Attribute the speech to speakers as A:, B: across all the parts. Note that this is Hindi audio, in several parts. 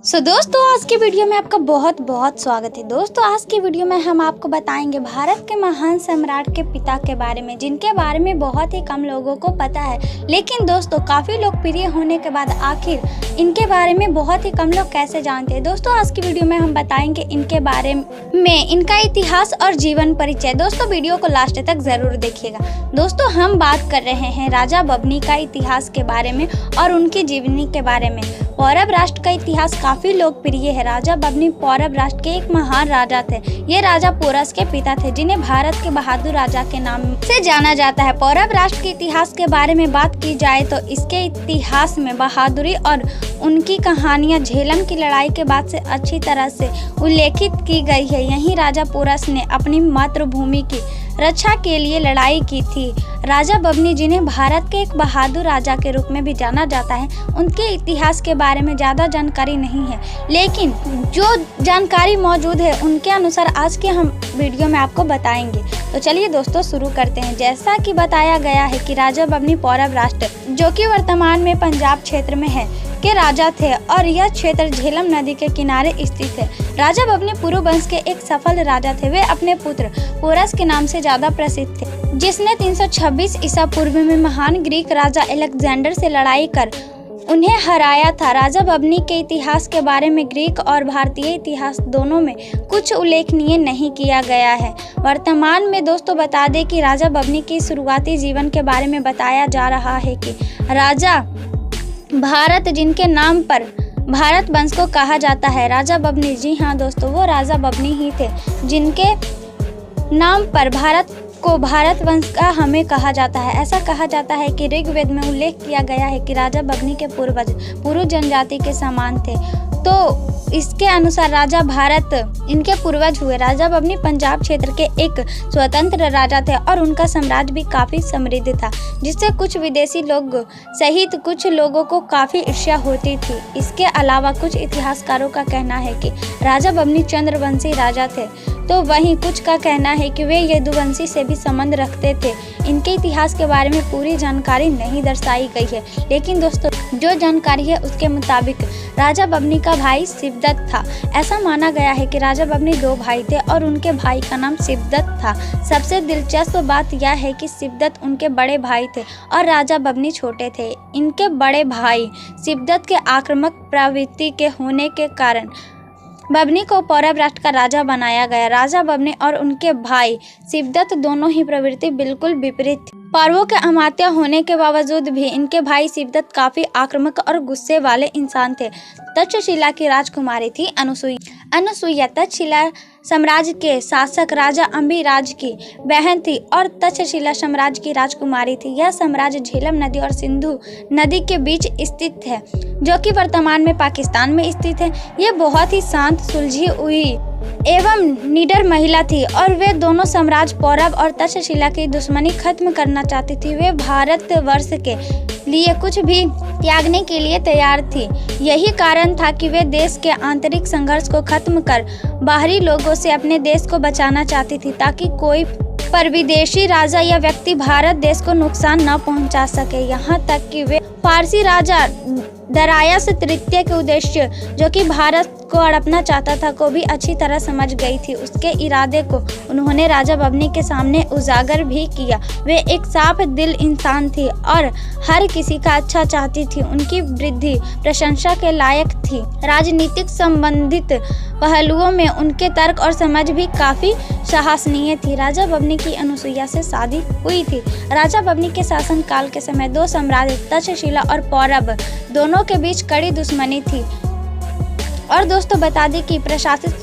A: दोस्तों आज की वीडियो में आपका बहुत बहुत स्वागत है। दोस्तों आज की वीडियो में हम आपको बताएंगे भारत के महान सम्राट के पिता के बारे में, जिनके बारे में बहुत ही कम लोगों को पता है। लेकिन दोस्तों काफ़ी लोकप्रिय होने के बाद आखिर इनके बारे में बहुत ही कम लोग कैसे जानते हैं। दोस्तों आज की वीडियो में हम बताएंगे इनके बारे में, इनका इतिहास और जीवन परिचय। दोस्तों वीडियो को लास्ट तक ज़रूर देखिएगा। दोस्तों हम बात कर रहे हैं राजा बब्बनी का इतिहास के बारे में और उनकी जीवनी के बारे में। पौरव राष्ट्र का इतिहास काफी लोकप्रिय है। राजा बब्बनी पौरव राष्ट्र के एक महान राजा थे। ये राजा पोरस के पिता थे, जिन्हें भारत के बहादुर राजा के नाम से जाना जाता है। पौरव राष्ट्र के इतिहास के बारे में बात की जाए तो इसके इतिहास में बहादुरी और उनकी कहानियां झेलम की लड़ाई के बाद से अच्छी तरह से उल्लेखित की गई है। यहीं राजा पोरस ने अपनी मातृभूमि की रक्षा के लिए लड़ाई की थी। राजा बब्बनी, जिन्हें भारत के एक बहादुर राजा के रूप में भी जाना जाता है, उनके इतिहास के बारे में ज़्यादा जानकारी नहीं है। लेकिन जो जानकारी मौजूद है उनके अनुसार आज के हम वीडियो में आपको बताएंगे। तो चलिए दोस्तों शुरू करते हैं। जैसा कि बताया गया है कि राजा बब्बनी पौरव राष्ट्र, जो कि वर्तमान में पंजाब क्षेत्र में है, के राजा थे और यह क्षेत्र झेलम नदी के किनारे स्थित है। राजा बब्बनी पुरु वंश के एक सफल राजा थे। वे अपने पुत्र पोरस के नाम से ज्यादा प्रसिद्ध थे, जिसने 326 ईसा पूर्व में महान ग्रीक राजा अलेक्जेंडर से लड़ाई कर उन्हें हराया था। राजा बब्बनी के इतिहास के बारे में ग्रीक और भारतीय इतिहास दोनों में कुछ उल्लेखनीय नहीं किया गया है। वर्तमान में दोस्तों बता दें कि राजा बब्बनी की शुरुआती जीवन के बारे में बताया जा रहा है कि राजा भारत, जिनके नाम पर भारत वंश को कहा जाता है। राजा बब्बनी, जी हाँ दोस्तों, वो राजा बब्बनी ही थे जिनके नाम पर भारत को भारत वंश का हमें कहा जाता है। ऐसा कहा जाता है कि ऋग्वेद में उल्लेख किया गया है कि राजा बब्बनी के पूर्वज पुरु जनजाति के समान थे। तो इसके अनुसार राजा भारत इनके पूर्वज हुए। राजा बब्बनी पंजाब क्षेत्र के एक स्वतंत्र राजा थे और उनका साम्राज्य भी काफ़ी समृद्ध था, जिससे कुछ विदेशी लोग सहित कुछ लोगों को काफ़ी ईर्ष्या होती थी। इसके अलावा कुछ इतिहासकारों का कहना है कि राजा बब्बनी चंद्रवंशी राजा थे, तो वहीं कुछ का कहना है कि वे यदुवंशी से भी संबंध रखते थे। इनके इतिहास के बारे में पूरी जानकारी नहीं दर्शाई गई है, लेकिन दोस्तों जो जानकारी है उसके मुताबिक राजा बब्बनी का भाई शिवदत्त था। ऐसा माना गया है कि राजा बब्बनी 2 भाई थे और उनके भाई का नाम शिवदत्त था। सबसे दिलचस्प बात यह है कि शिवदत्त उनके बड़े भाई थे और राजा बब्बनी छोटे थे। इनके बड़े भाई शिवदत्त के आक्रामक प्रवृत्ति के होने के कारण बब्बनी को पौरव राष्ट्र का राजा बनाया गया। राजा बब्बनी और उनके भाई शिवदत्त दोनों ही प्रवृत्ति बिल्कुल विपरीत थी। पारवों के अमात्य होने के बावजूद भी इनके भाई शिवदत्त काफी आक्रामक और गुस्से वाले इंसान थे। तक्षशिला की राजकुमारी थी अनुसुईया तक्षशिला साम्राज्य के शासक राजा अम्बिराज की बहन थी और तक्षशिला साम्राज्य की राजकुमारी थी। यह साम्राज्य झेलम नदी और सिंधु नदी के बीच स्थित है, जो कि वर्तमान में पाकिस्तान में स्थित है। यह बहुत ही शांत, सुलझी हुई एवं निडर महिला थी और वे दोनों साम्राज्य पौरव और तक्षशिला की दुश्मनी खत्म करना चाहती थी। वे भारतवर्ष के लिए कुछ भी त्यागने के लिए तैयार थी। यही कारण था कि वे देश के आंतरिक संघर्ष को खत्म कर बाहरी लोगों से अपने देश को बचाना चाहती थी, ताकि कोई परविदेशी राजा या व्यक्ति भारत देश को नुकसान न पहुंचा सके। यहाँ तक कि वे फारसी राजा दरायस तृतीय के उद्देश्य, जो कि भारत को हड़पना चाहता था, को भी अच्छी तरह समझ गई थी। उसके इरादे को उन्होंने राजा बब्बनी के सामने उजागर भी किया। वे एक साफ दिल इंसान थी और हर किसी का अच्छा चाहती थी। उनकी वृद्धि प्रशंसा के लायक थी। राजनीतिक संबंधित पहलुओं में उनके तर्क और समझ भी काफी साहसनीय थी। राजा बब्बनी की अनुसुईया से शादी हुई थी। राजा बब्बनी के शासन काल के समय 2 साम्राज्य तक्षशिला और पौरव दोनों के बीच कड़ी दुश्मनी थी। और दोस्तों बता दें कि प्रशासित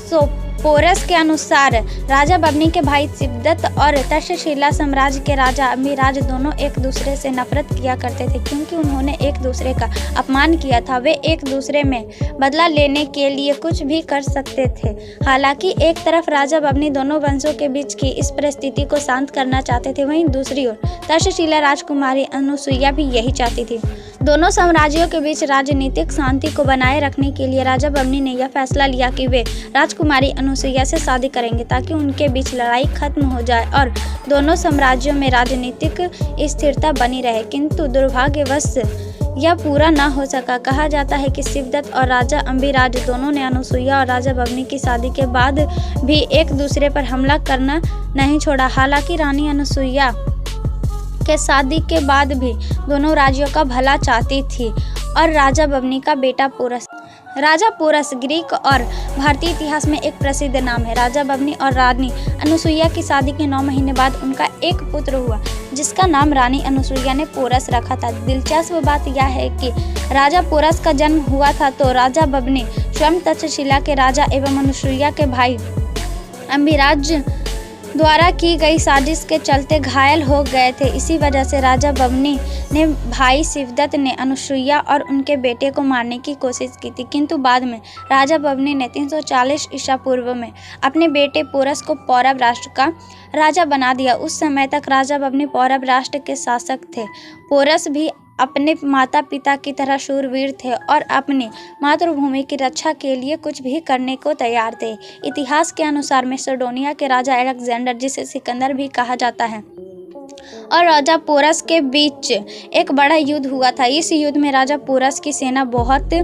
A: पोरस के अनुसार राजा बब्बनी के भाई शिवदत्त और तक्षशिला साम्राज्य के राजा अम्बिराज दोनों एक दूसरे से नफरत किया करते थे, क्योंकि उन्होंने एक दूसरे का अपमान किया था। वे एक दूसरे में बदला लेने के लिए कुछ भी कर सकते थे। हालांकि एक तरफ राजा बब्बनी दोनों वंशों के बीच की इस परिस्थिति को शांत करना चाहते थे, वहीं दूसरी ओर तक्षशिला राजकुमारी अनुसुईया भी यही चाहती थी। दोनों साम्राज्यों के बीच राजनीतिक शांति को बनाए रखने के लिए राजा बब्बनी ने यह फैसला लिया कि वे राजकुमारी अनुसुईया से शादी करेंगे, ताकि उनके बीच लड़ाई खत्म हो जाए और दोनों साम्राज्यों में राजनीतिक स्थिरता बनी रहे। किंतु दुर्भाग्यवश यह पूरा ना हो सका। कहा जाता है कि शिवदत्त और राजा अम्बिराज दोनों ने अनुसुईया और राजा बभनी की शादी के बाद भी एक दूसरे पर हमला करना नहीं छोड़ा। हालांकि रानी अनुसुईया के शादी के बाद भी दोनों राज्यों का भला चाहती थी और राजा बभनी का बेटा पोरस। राजा पोरस ग्रीक और भारतीय इतिहास में एक प्रसिद्ध नाम है। राजा बभनी और रानी अनुसुईया की शादी के 9 महीने बाद उनका एक पुत्र हुआ जिसका नाम रानी अनुसुईया ने पोरस रखा था। दिलचस्प बात यह है कि राजा पोरस का जन्म हुआ था तो राजा बभनी स्वयं तक्षशिला के राजा एवं अनुसुईया के भाई अम्बिराज द्वारा की गई साजिश के चलते घायल हो गए थे। इसी वजह से राजा बभनी ने भाई शिवदत्त ने अनुसुईया और उनके बेटे को मारने की कोशिश की थी, किंतु बाद में राजा बभनी ने 340 ईसा पूर्व में अपने बेटे पोरस को पौरव राष्ट्र का राजा बना दिया। उस समय तक राजा बभनी पौरव राष्ट्र के शासक थे। पोरस भी अपने माता पिता की तरह शूरवीर थे और अपनी मातृभूमि की रक्षा के लिए कुछ भी करने को तैयार थे। इतिहास के अनुसार मैसेडोनिया के राजा अलेक्जेंडर, जिसे सिकंदर भी कहा जाता है, और राजा पोरस के बीच एक बड़ा युद्ध हुआ था। इस युद्ध में राजा पोरस की सेना बहुत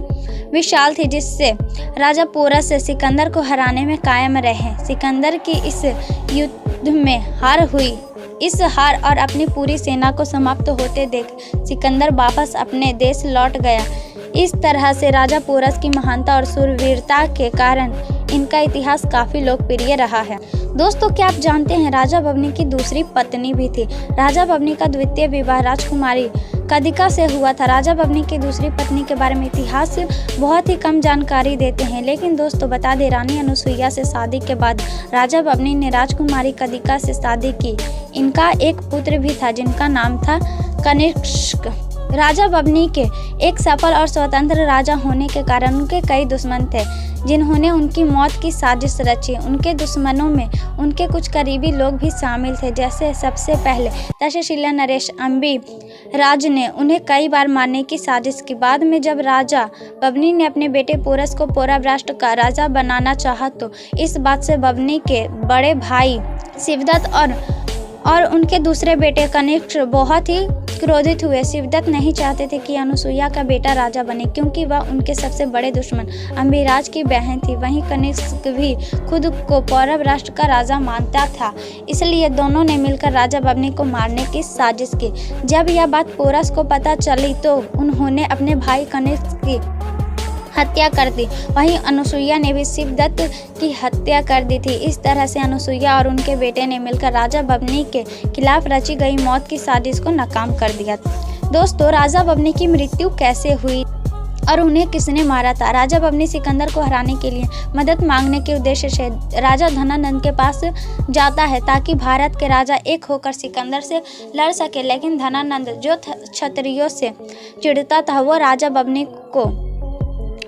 A: विशाल थी, जिससे राजा पोरस सिकंदर को हराने में कायम रहे। सिकंदर की इस युद्ध में हार हुई। इस हार और अपनी पूरी सेना को समाप्त होते देख सिकंदर वापस अपने देश लौट गया। इस तरह से राजा पोरस की महानता और शूरवीरता के कारण इनका इतिहास काफ़ी लोकप्रिय रहा है। दोस्तों, क्या आप जानते हैं राजा बभनी की दूसरी पत्नी भी थी। राजा बभनी का द्वितीय विवाह राजकुमारी कदिका से हुआ था। राजा बभनी की दूसरी पत्नी के बारे में इतिहास बहुत ही कम जानकारी देते हैं, लेकिन दोस्तों बता दें, रानी अनुसुईया से शादी के बाद राजा बभनी ने राजकुमारी कदिका से शादी की। इनका एक पुत्र भी था जिनका नाम था कनिष्क। राजा बभनी के एक सफल और स्वतंत्र राजा होने के कारण उनके कई दुश्मन थे जिन्होंने उनकी मौत की साजिश रची। उनके दुश्मनों में उनके कुछ करीबी लोग भी शामिल थे, जैसे सबसे पहले तक्षशिला नरेश अम्बिराज ने उन्हें कई बार मारने की साजिश की। बाद में जब राजा बभनी ने अपने बेटे पोरस को पौरव राष्ट्र का राजा बनाना चाहा तो इस बात से बभनी के बड़े भाई शिवदत्त और उनके दूसरे बेटे कनिष्क बहुत ही क्रोधित हुए। शिवदत्त नहीं चाहते थे कि अनुसुईया का बेटा राजा बने, क्योंकि वह उनके सबसे बड़े दुश्मन अम्बिराज की बहन थी। वहीं कनिष्क भी खुद को पौरव राष्ट्र का राजा मानता था, इसलिए दोनों ने मिलकर राजा बभनी को मारने की साजिश की। जब यह बात पोरस को पता चली तो उन्होंने अपने भाई कनिष्क की हत्या कर दी। वहीं अनुसुईया ने भी शिवदत्त की हत्या कर दी थी। इस तरह से अनुसुईया और उनके बेटे ने मिलकर राजा बभनी के खिलाफ रची गई मौत की साजिश को नाकाम कर दिया। दोस्तों, राजा बभनी की मृत्यु कैसे हुई और उन्हें किसने मारा था? राजा बभनी सिकंदर को हराने के लिए मदद मांगने के उद्देश्य से राजा धनानंद के पास जाता है ताकि भारत के राजा एक होकर सिकंदर से लड़ सके, लेकिन धनानंद जो क्षत्रियों से चिढ़ता था वो राजा बभनी को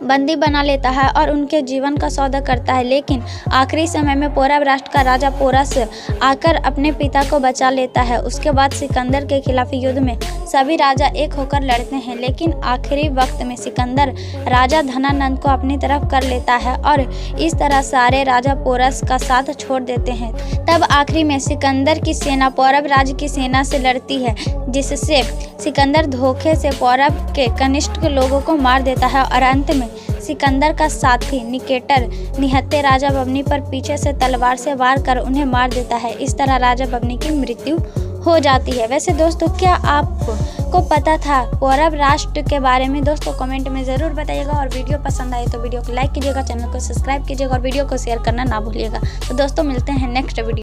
A: बंदी बना लेता है और उनके जीवन का सौदा करता है। लेकिन आखिरी समय में पौरव राष्ट्र का राजा पोरस आकर अपने पिता को बचा लेता है। उसके बाद सिकंदर के खिलाफ युद्ध में सभी राजा एक होकर लड़ते हैं, लेकिन आखिरी वक्त में सिकंदर राजा धनानंद को अपनी तरफ कर लेता है और इस तरह सारे राजा पोरस का साथ छोड़ देते हैं। तब आखिरी में सिकंदर की सेना पौरव राज्य की सेना से लड़ती है, जिससे सिकंदर धोखे से पौरव के कनिष्क लोगों को मार देता है और अंत में सिकंदर का साथी निकेटर निहत्थे राजा बभनी पर पीछे से तलवार से वार कर उन्हें मार देता है। इस तरह राजा बभनी की मृत्यु हो जाती है। वैसे दोस्तों, क्या आपको पता था पौरव राष्ट्र के बारे में? दोस्तों कमेंट में ज़रूर बताइएगा और वीडियो पसंद आए तो वीडियो को लाइक कीजिएगा, चैनल को सब्सक्राइब कीजिएगा और वीडियो को शेयर करना ना भूलिएगा। तो दोस्तों मिलते हैं नेक्स्ट वीडियो।